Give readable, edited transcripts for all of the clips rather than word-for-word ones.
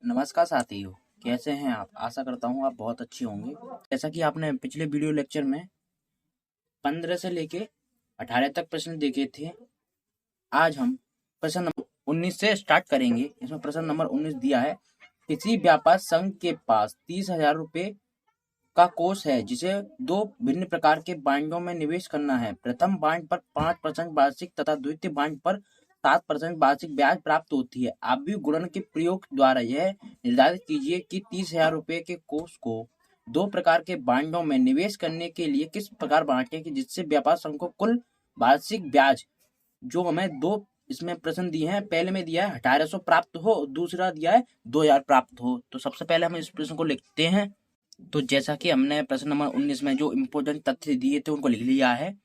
नमस्कार साथियों, कैसे हैं आप? आशा करता हूँ आप बहुत अच्छे होंगे। जैसा कि आपने पिछले वीडियो लेक्चर में 15 से लेके 18 तक प्रश्न देखे थे, आज हम प्रश्न नंबर 19 से स्टार्ट करेंगे। इसमें प्रश्न नंबर 19 दिया है, किसी व्यापार संघ के पास 30,000 रुपये का कोष है जिसे दो भिन्न प्रकार के बांडों में निवेश करना है। प्रथम बांड पर 5% वार्षिक तथा द्वितीय बांड पर 7% वार्षिक ब्याज प्राप्त होती है। आव्यूह गुणन के प्रयोग द्वारा यह निर्धारित कीजिए कि 30,000 रुपये के कोष को दो प्रकार के बांडों में निवेश करने के लिए किस प्रकार बांटे कि जिससे व्यापार संघ को कुल वार्षिक ब्याज, जो हमें दो इसमें प्रश्न दिए हैं, पहले में दिया है 1800 प्राप्त हो, दूसरा दिया है 2000 प्राप्त हो। तो सबसे पहले हम इस प्रश्न को लिखते हैं। तो जैसा कि हमने प्रश्न नंबर 19 में जो इम्पोर्टेंट तथ्य दिए थे उनको लिख लिया है।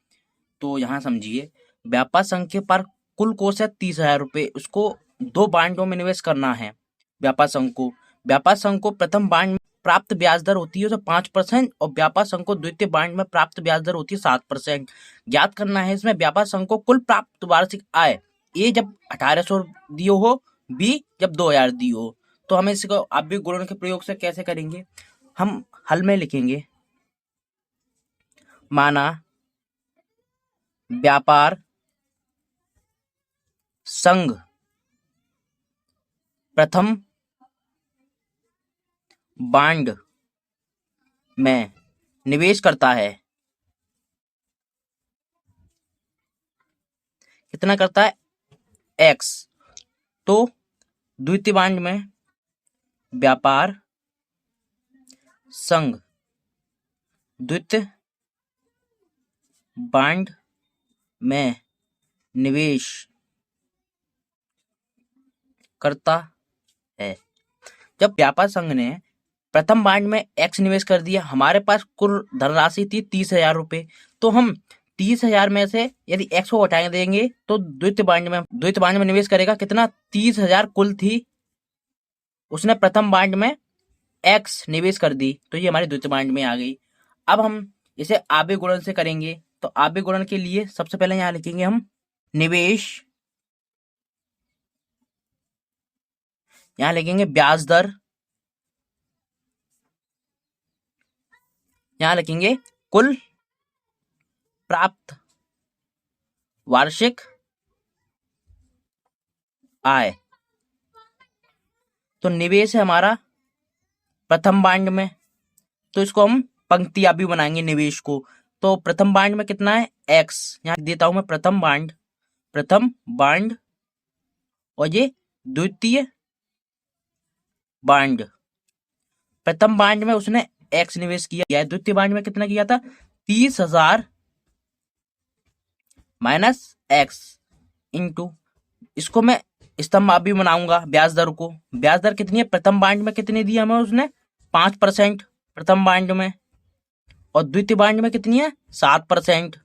तो यहाँ समझिए, व्यापार संघ के पर कुल कोष है 30,000 रुपये, उसको दो बांडों में निवेश करना है। व्यापार संघ को प्रथम बांड में प्राप्त ब्याज दर होती है 5% और व्यापार संघ को द्वितीय बांड में प्राप्त ब्याज दर होती है 7%। ज्ञात करना है इसमें व्यापार संघ को कुल प्राप्त वार्षिक आय, ए जब 1800 दियो हो, बी जब 2000 दियो हो। तो हम इसको आव्यूह गुणन के प्रयोग से कैसे करेंगे? हम हल में लिखेंगे, माना व्यापार संघ प्रथम बांड में निवेश करता है। कितना करता है? एक्स। तो द्वितीय बांड में व्यापार संघ द्वितीय बांड में निवेश करता है। जब व्यापार संघ ने प्रथम बांड में एक्स निवेश कर दिया, हमारे पास कुल धनराशि थी 30,000 रुपये। तो हम 30,000 में से यदि एक्स को हटा देंगे तो द्वितीय बांड में निवेश करेगा कितना? 30,000 कुल थी, उसने प्रथम बांड में एक्स निवेश कर दी, तो ये हमारे द्वितीय बांड में आ गई। अब हम इसे आव्यूह गुणन से करेंगे। तो आव्यूह गुणन के लिए सबसे पहले यहाँ लिखेंगे हम निवेश, यहाँ लिखेंगे ब्याज दर, यहाँ लिखेंगे कुल प्राप्त वार्षिक आय। तो निवेश है हमारा प्रथम बांड में, तो इसको हम पंक्ति आव्यूह बनाएंगे निवेश को। तो प्रथम बांड में कितना है? एक्स। यहाँ देता हूं मैं प्रथम बांड और ये द्वितीय बांड। प्रथम बांड में उसने एक्स निवेश किया है, द्वितीय बांड में कितना किया था? 30,000 माइनस एक्स इंटू, इसको मैं स्तंभ आव्यूह बनाऊंगा ब्याज दर को। ब्याज दर कितनी है? प्रथम बांड में कितनी दी हमें उसने? 5% प्रथम बांड में, और द्वितीय बांड में कितनी है? 7%।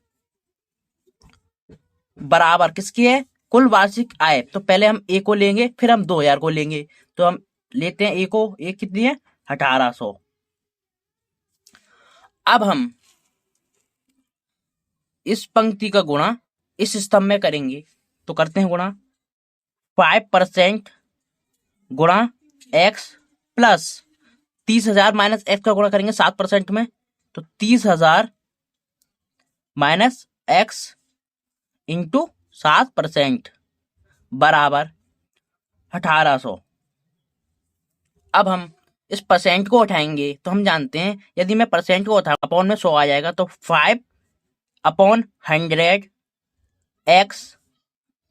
बराबर किसकी है? कुल वार्षिक आय। तो पहले हम ए को लेंगे, फिर हम 2000 को लेंगे। तो हम लेते हैं ए को। ए कितनी है? 1800। अब हम इस पंक्ति का गुणा इस स्तंभ में करेंगे। तो करते हैं गुणा, 5% गुणा एक्स प्लस 30,000 माइनस एक्स का गुणा करेंगे 7% में, तो 30,000 माइनस एक्स इंटू 7% बराबर 1800। अब हम इस परसेंट को उठाएंगे, तो हम जानते हैं यदि मैं परसेंट को उठाऊं अपॉन में 100 आ जाएगा। तो 5/100 एक्स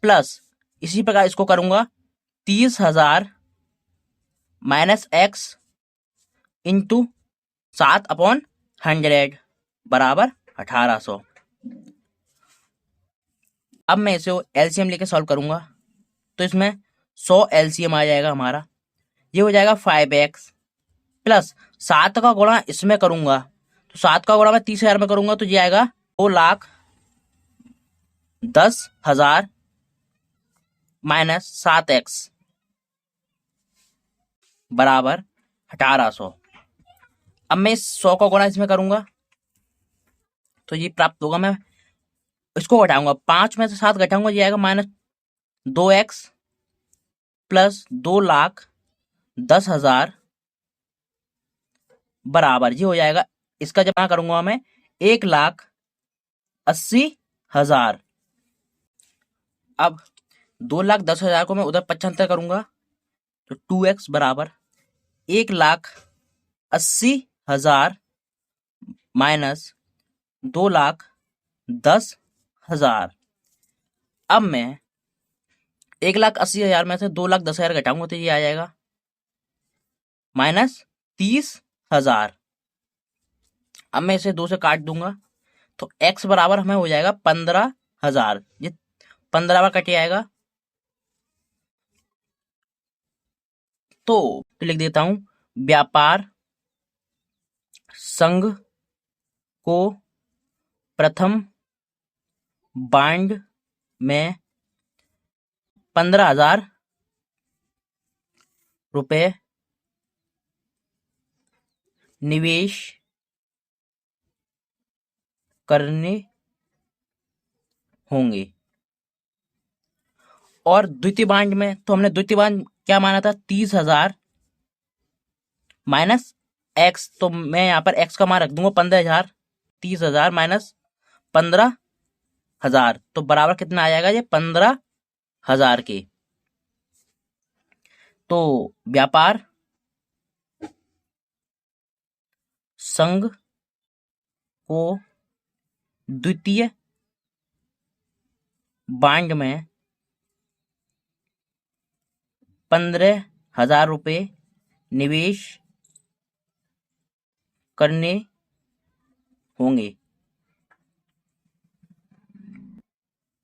प्लस, इसी प्रकार इसको करूंगा 30,000 माइनस एक्स इंटू 7/100 बराबर 1800। अब मैं इसे एलसीएम लेके सॉल्व करूंगा, तो इसमें 100 एलसीएम आ जाएगा हमारा। ये हो जाएगा 5x प्लस 7 का गुणा इसमें करूंगा, तो 7 का गुणा मैं 30,000 में करूंगा, तो ये आएगा 2,10,000 माइनस 7x बराबर 1800। अब मैं इस 100 का गुणा इसमें करूंगा, तो ये प्राप्त होगा। मैं इसको घटाऊंगा, 5 में से 7 घटाऊंगा, ये आएगा -2x प्लस 2,10,000 10,000 बराबर ये हो जाएगा, इसका जमा करूंगा मैं 1,80,000। अब 2,10,000 को मैं उधर 75 करूंगा तो 2x बराबर 1,80,000 माइनस 2,10,000। अब मैं 1,80,000 में से 2,10,000 घटाऊंगा तो ये आ जाएगा माइनस 30,000। अब मैं इसे 2 से काट दूंगा तो x बराबर हमें हो जाएगा 15,000। ये 15 बार कट जाएगा तो लिख देता हूं व्यापार संघ को प्रथम बांड में 15,000 रुपए निवेश करने होंगे। और द्वितीय बांड में तो हमने द्वितीय बांड क्या माना था 30,000 माइनस x, तो मैं यहाँ पर x का मान रख दूंगा 15,000। 30,000 माइनस 15,000 तो बराबर कितना आ जाएगा ये 15,000 के। तो व्यापार संघ को द्वितीय बांड में 15,000 रुपए निवेश करने होंगे।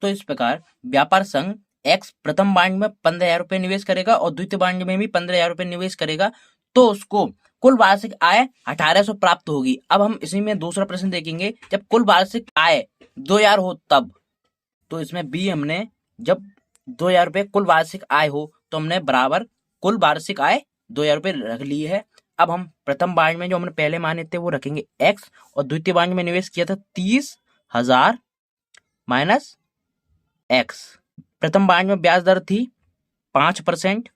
तो इस प्रकार व्यापार संघ x प्रथम बांड में 15,000 रुपए निवेश करेगा और द्वितीय बांड में भी 15,000 रुपए निवेश करेगा तो उसको कुल वार्षिक आय 1,800 प्राप्त होगी। अब हम इसी में दूसरा प्रश्न देखेंगे, जब कुल वार्षिक आय 2,000 हो तब। तो इसमें बी हमने जब 2,000 रुपए कुल वार्षिक आय हो तो हमने बराबर कुल वार्षिक आय 2,000 रुपए रख ली है। अब हम प्रथम बांड में जो हमने पहले माने थे वो रखेंगे x और द्वितीय बांड में निवेश किया था 30,000 माइनस x। प्रथम बांड में ब्याज दर थी 5%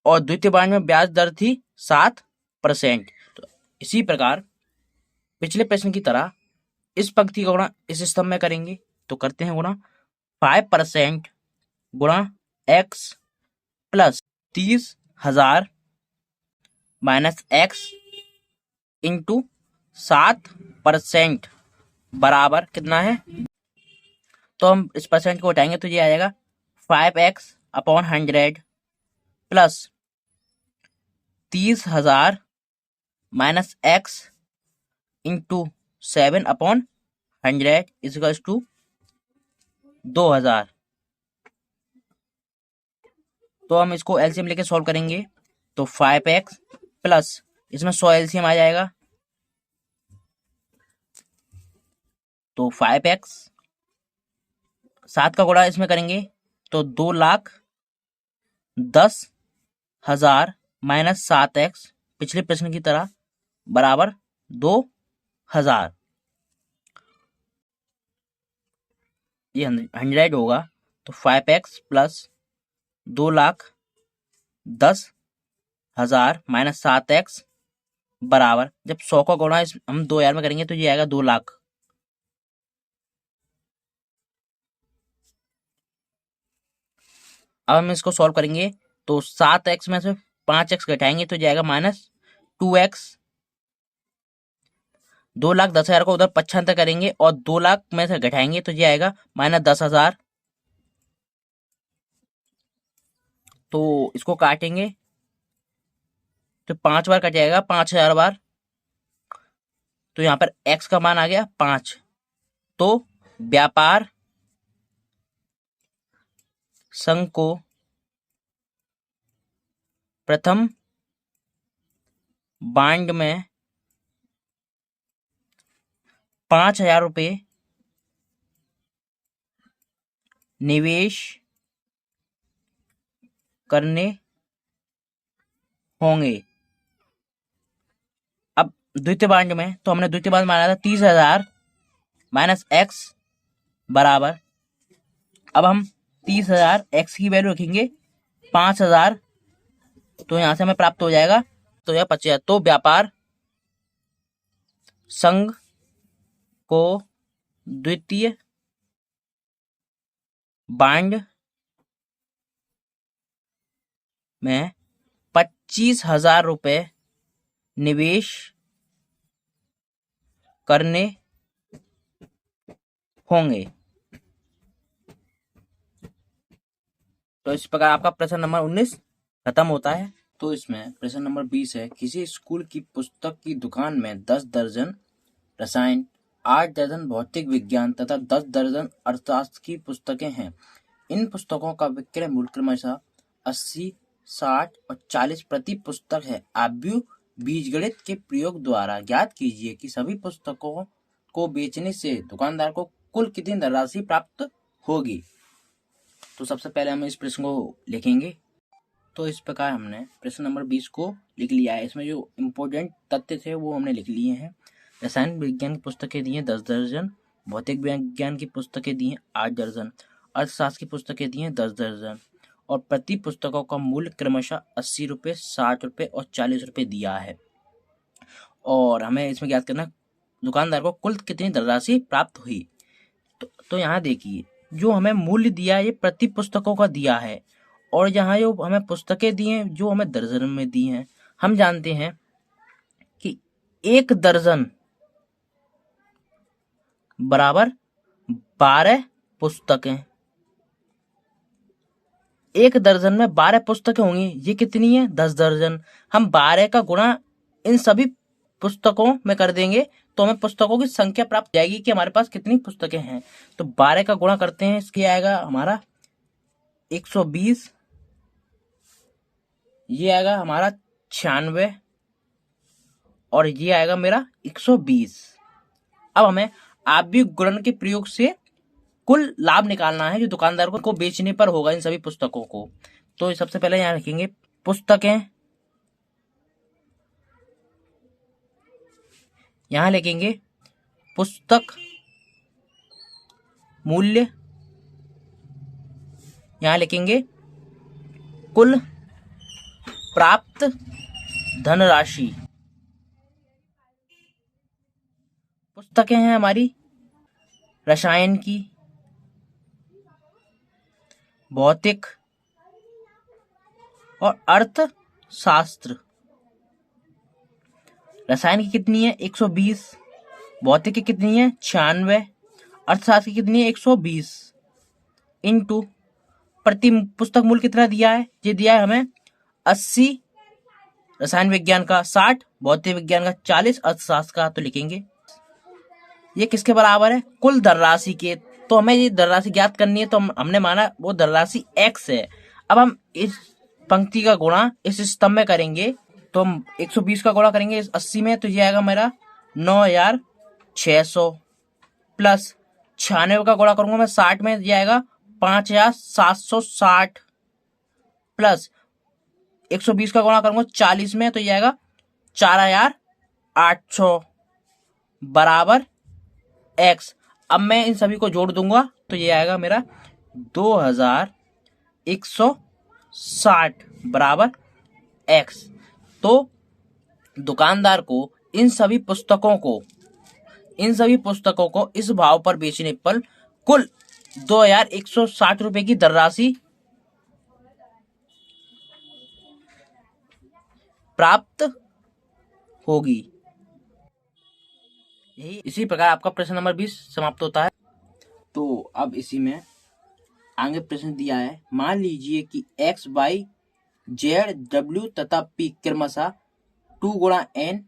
और द्वितीय बांड में ब्याज दर थी 7%। तो इसी प्रकार पिछले प्रश्न की तरह इस पंक्ति का गुणा इस स्तंभ में करेंगे। तो करते हैं गुणा 5% गुणा x plus 30,000 minus x into 7% बराबर कितना है। तो हम इस परसेंट को उठाएंगे तो ये आ जाएगा 5x upon 100 plus 30,000 minus x into 7 upon 100 equals to 2,000। तो हम इसको एलसीएम लेके सॉल्व करेंगे तो 5x प्लस इसमें 100 एलसीएम आ जाएगा तो 5x 7 का गुणा इसमें करेंगे तो 2,10,000 माइनस 7x पिछले प्रश्न की तरह बराबर 2,000। ये 100 होगा तो 5x प्लस 2,10,000 माइनस 7x बराबर जब 100 का गुणा हम 2,000 में करेंगे तो ये आएगा 2,00,000। अब हम इसको सॉल्व करेंगे तो 7x में से 5x घटाएंगे तो जाएगा माइनस 2x। 2,10,000 को उधर 75 करेंगे और 2,00,000 में से घटाएंगे तो ये आएगा माइनस 10,000। तो इसको काटेंगे तो 5 बार कट जाएगा 5,000 बार। तो यहाँ पर x का मान आ गया 5। तो व्यापार संघ को प्रथम बांड में 5,000 रुपए निवेश करने होंगे। अब द्वितीय बांड में तो हमने द्वितीय बांड माना था 30,000 माइनस x बराबर, अब हम 30,000 x की वैल्यू रखेंगे 5,000 तो यहाँ से हमें प्राप्त हो जाएगा तो यह 25,000। तो व्यापार संघ को द्वितीय बांड में 25,000 रुपए निवेश करने होंगे। तो इस प्रकार आपका प्रश्न नंबर 19 खत्म होता है। तो इसमें प्रश्न नंबर 20 है, किसी स्कूल की पुस्तक की दुकान में 10 दर्जन रसायन, 8 दर्जन भौतिक विज्ञान तथा 10 दर्जन अर्थशास्त्र की पुस्तकें हैं। इन पुस्तकों का विक्रय मूल्य क्रमशः 80, 60 और 40 प्रति पुस्तक है। आव्यूह बीजगणित के प्रयोग द्वारा ज्ञात कीजिए कि सभी पुस्तकों को बेचने से दुकानदार को कुल कितनी धनराशि प्राप्त होगी। तो सबसे पहले हम इस प्रश्न को लिखेंगे। तो इस प्रकार हमने प्रश्न नंबर 20 को लिख लिया है। इसमें जो इम्पोर्टेंट तथ्य थे वो हमने लिख लिए हैं। रसायन विज्ञान की पुस्तकें दी हैं 10 दर्जन, भौतिक विज्ञान की पुस्तकें दी हैं 8 दर्जन, अर्थशास्त्र की पुस्तकें दी हैं 10 दर्जन और प्रति पुस्तकों का मूल्य क्रमशः 80 रुपये, 60 रुपये और 40 रुपये दिया है। और हमें इसमें ज्ञात करना दुकानदार को कुल कितनी धनराशि प्राप्त हुई। तो यहाँ देखिए जो हमें मूल्य दिया है ये प्रति पुस्तकों का दिया है और यहाँ जो हमें पुस्तकें दी हैं जो हमें दर्जन में दी हैं। हम जानते हैं कि 1 दर्जन बराबर 12 पुस्तकें। 1 दर्जन में 12 पुस्तकें होंगी। ये कितनी है? 10 दर्जन। हम 12 का गुणा इन सभी पुस्तकों में कर देंगे तो हमें पुस्तकों की संख्या प्राप्त हो जाएगी कि हमारे पास कितनी पुस्तकें हैं। तो 12 का गुणा करते हैं, इसके आएगा हमारा 120, ये आएगा हमारा 96 और ये आएगा मेरा 120। अब हमें आव्यूह गुणन के प्रयोग से कुल लाभ निकालना है जो दुकानदार को बेचने पर होगा इन सभी पुस्तकों को। तो सबसे पहले यहाँ लिखेंगे पुस्तकें, यहाँ लिखेंगे पुस्तक मूल्य, यहाँ लिखेंगे कुल प्राप्त धनराशि। पुस्तकें हैं हमारी रसायन की, भौतिक और अर्थशास्त्र। रसायन की कितनी है? 120, भौतिक की कितनी है? 96, अर्थशास्त्र की कितनी है? 120 इंटू प्रति पुस्तक मूल्य कितना दिया है? ये दिया है हमें 80 रसायन विज्ञान का, 60 भौतिक विज्ञान का, 40 अर्थशास्त्र का। तो लिखेंगे ये किसके बराबर है? कुल धनराशि के। तो हमें ये धनराशि ज्ञात करनी है तो हमने माना वो धनराशि x है। अब हम इस पंक्ति का गुणा इस स्तंभ में करेंगे तो हम 120 का गुणा करेंगे इस 80 में तो ये आएगा मेरा 9,600 प्लस 96 का गुणा करूंगा मैं 60 में, ये आएगा 5,760 प्लस 120 का गुणा करूंगा 40 में तो ये आएगा 4,800 बराबर x। अब मैं इन सभी को जोड़ दूंगा तो ये आएगा मेरा 2,160 बराबर x। तो दुकानदार को इन सभी पुस्तकों को इस भाव पर बेचने पर कुल 2,160 रुपए की धनराशि प्राप्त होगी। इसी प्रकार आपका प्रश्न नंबर 20 समाप्त होता है। तो अब इसी में आगे प्रश्न दिया है, मान लीजिए कि x, y, z, w तथा p क्रमशः 2 गुणा n,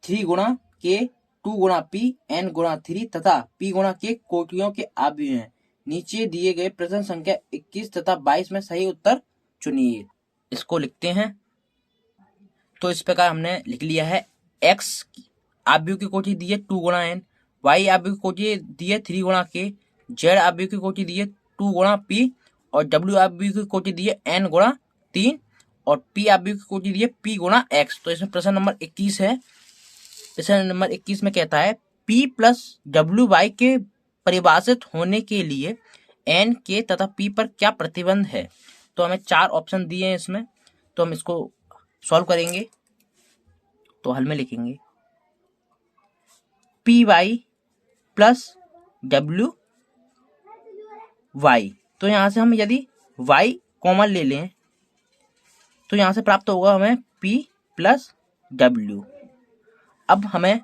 3 गुणा k, 2 गुणा p, n गुणा 3 तथा p गुणा k कोटियों के आव्यूह हैं। नीचे दिए गए प्रश्न संख्या 21 तथा 22 में सही उत्तर चुनिए। इसको लिखते हैं। तो इस प्रकार हमने लिख लिया है x आव्यूह की कोटि दी है 2 गुणा n, y आव्यूह की कोटि दी है 3 गुणा k, z आव्यूह की कोटि दी है 2 गुणा p और w आव्यूह की कोटि दी है n गुणा 3 और p आव्यूह की कोटि दी है p गुणा x। तो इसमें प्रश्न नंबर 21 है। प्रश्न नंबर 21 में कहता है p प्लस w y के परिभाषित होने के लिए n, k तथा p पर क्या प्रतिबंध है। तो हमें 4 ऑप्शन दिए हैं इसमें। तो हम इसको सॉल्व करेंगे। तो हल में लिखेंगे P Y plus W Y. तो यहाँ से हम यदि y कॉमन ले लें तो यहाँ से प्राप्त होगा हमें p प्लस डब्ल्यू। अब हमें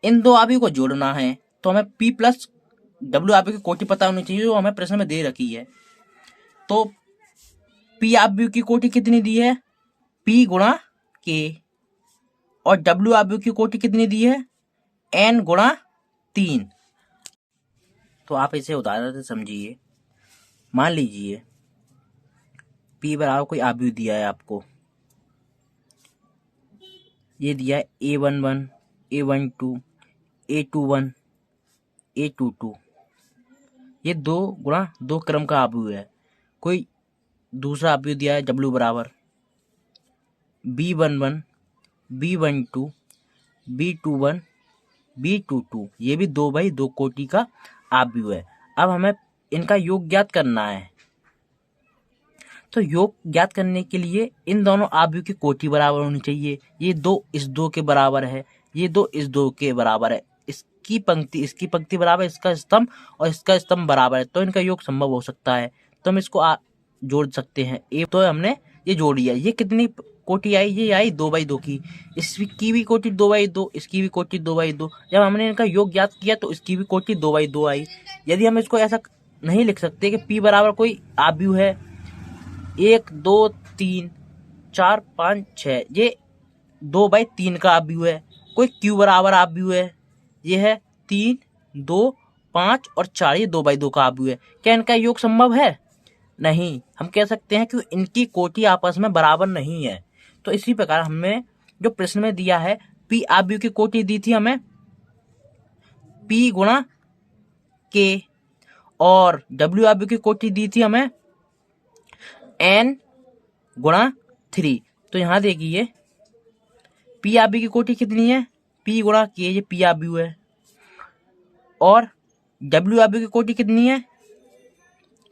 इन दो आव्यूह को जोड़ना है, तो हमें p प्लस डब्ल्यू आव्यूह की कोटि पता होनी चाहिए जो हमें प्रश्न में दे रखी है। तो p आव्यूह की कोटि कितनी दी है, p गुणा k, और w आव्यूह की कोटि कितनी दी है, n गुणा 3। तो आप इसे उदाहरण से समझिए। मान लीजिए p बराबर कोई आव्यूह दिया है आपको, ये दिया है a11, a12, a21, a22। ये 2 गुणा 2 क्रम का आव्यूह है। कोई दूसरा आव्यूह दिया है w बराबर b11, b12, b21, b22। ये भी 2/2 कोटि का आव्यूह है। अब हमें इनका योग ज्ञात करना है। तो योग ज्ञात करने के लिए इन दोनों आव्यूह की कोटि बराबर होनी चाहिए। ये 2 इस 2 के बराबर है, ये 2 इस 2 के बराबर है। इसकी पंक्ति बराबर, इसका स्तंभ और इसका स्तंभ बराबर है, तो इनका योग संभव हो सकता है। तो हम इसको जोड़ सकते हैं। तो हमने ये जोड़ लिया। ये कितनी कोटि आई, ये आई 2/2 की। इसकी भी कोटि 2/2, इसकी भी कोटि 2/2। जब हमने इनका योग ज्ञात किया तो इसकी भी कोटि 2/2 आई। यदि हम इसको ऐसा नहीं लिख सकते कि p बराबर कोई आव्यूह है 1, 2, 3, 4, 5, 6, ये 2/3 का आव्यूह है। कोई q बराबर आव्यूह है, ये है 3, 2, 5 और 4, ये 2/2 का आव्यूह है। क्या इनका योग संभव है? नहीं। हम कह सकते हैं कि इनकी कोटि आपस में बराबर नहीं है। तो इसी प्रकार हमें जो प्रश्न में दिया है, p आव्यूह की कोटि दी थी हमें p गुणा k, और w आव्यूह की कोटि दी थी हमें n गुणा 3। तो यहाँ देखिए p आव्यूह की कोटि कितनी है, p गुणा k, ये p आव्यूह है, और w आव्यूह की कोटि कितनी है,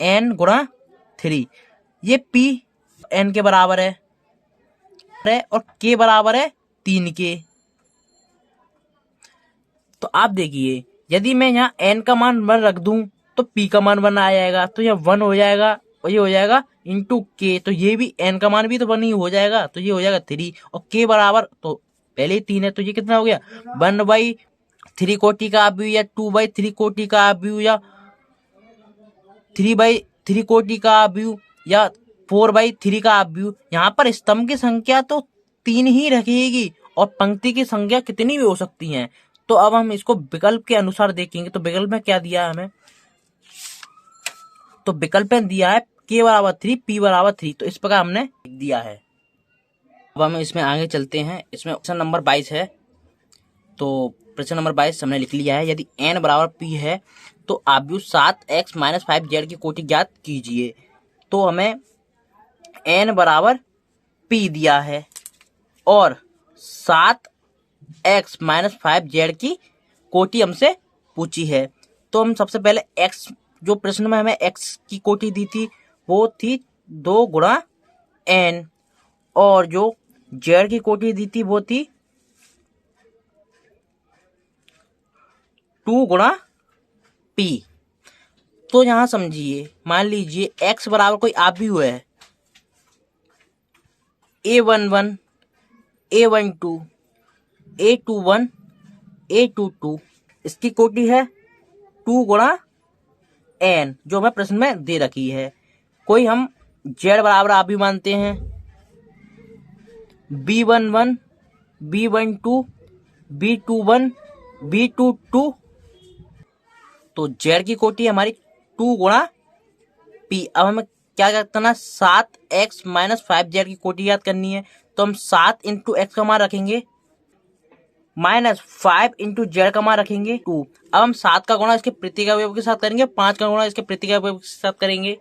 n गुणा 3। ये p n के बराबर है और k बराबर है 3 के। तो आप देखिए यदि मैं यहाँ n का मान 1 रख दूं तो p का मान 1 आ जाएगा, तो यह 1 हो जाएगा, और ये हो जाएगा इंटू k। तो ये भी n का मान भी तो 1 ही हो जाएगा, तो ये हो जाएगा 3, और k बराबर तो पहले ही 3 है, तो ये कितना हो गया 1/3 कोटि का आव्यूह, या 2/3 कोटि का आव्यूह, या 3/3 कोटि का आव्यूह, या 4/3 का आव्यूह। यहाँ पर स्तंभ की संख्या तो 3 ही रहेगी और पंक्ति की संख्या कितनी भी हो सकती है। तो अब हम इसको विकल्प के अनुसार देखेंगे। तो विकल्प में क्या दिया है हमें, तो विकल्प में दिया है k बराबर 3, p बराबर 3। तो इस प्रकार हमने दिया है। अब हम इसमें आगे चलते हैं। इसमें प्रश्न नंबर 22 है। तो प्रश्न नंबर 22 हमने लिख लिया है। यदि n बराबर p है तो आव्यूह 7x - 5z की कोटि ज्ञात कीजिए। तो हमें n बराबर p दिया है और 7x - 5z की कोटि हमसे पूछी है। तो हम सबसे पहले x, जो प्रश्न में हमें x की कोटि दी थी वो थी 2 गुणा n, और जो z की कोटि दी थी वो थी 2 गुणा p। तो यहां समझिए, मान लीजिए x बराबर कोई आव्यूह है a11, a12, a21, a22। इसकी कोटि है 2 गुणा n, जो हमें प्रश्न में दे रखी है। कोई हम z बराबर आव्यूह मानते हैं b11, b12, b21, b22। तो z की कोटि हमारी 2 गुणा p। अब हमें क्या करना है, 7x - 5z की कोटि याद करनी है। तो हम 7 इंटू x का मान रखेंगे -5 इंटू z का मान रखेंगे 2। अब हम 7 का गुणा इसके प्रत्येक अवयव के साथ करेंगे, 5 का गुणा इसके प्रत्येक अवयव के साथ करेंगे।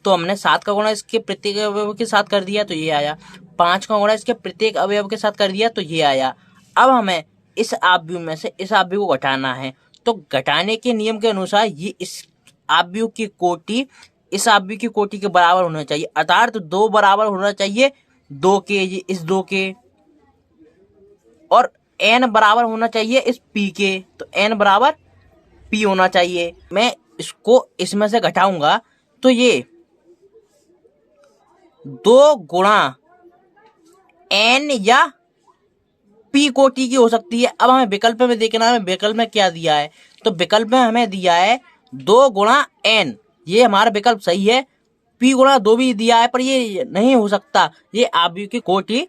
तो हमने 7 का गुणा इसके प्रत्येक अवयव के साथ कर दिया तो ये आया, 5 का गुणा इसके प्रत्येक अवयव के साथ कर दिया तो ये आया। अब हमें इस आव्यूह में से इस आव्यूह को घटाना है। तो घटाने के नियम के अनुसार ये इस आव्यूह की कोटि इस आव्यूह की कोटि के बराबर होना चाहिए, अर्थात 2 बराबर होना चाहिए 2 के, इस 2 के, और n बराबर होना चाहिए इस p के, तो n बराबर p होना चाहिए। मैं इसको इसमें से घटाऊंगा तो ये 2 गुणा n या p कोटि की हो सकती है। अब हमें विकल्प में देखना है, विकल्प में क्या दिया है, तो विकल्प में हमें दिया है 2 गुणा n, ये हमारा विकल्प सही है। p गुणा 2 भी दिया है, पर ये नहीं हो सकता, ये आव्यूह की कोटि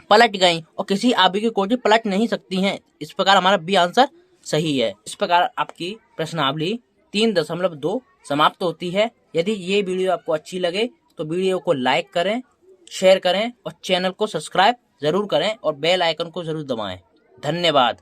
पलट गई और किसी आव्यूह की कोटि पलट नहीं सकती हैं। इस प्रकार हमारा बी आंसर सही है। इस प्रकार आपकी प्रश्नावली 3.2 समाप्त होती है। यदि ये वीडियो आपको अच्छी लगे तो वीडियो को लाइक करें, शेयर करें और चैनल को सब्सक्राइब जरूर करें और बेल आइकन को जरूर दबाएं। धन्यवाद।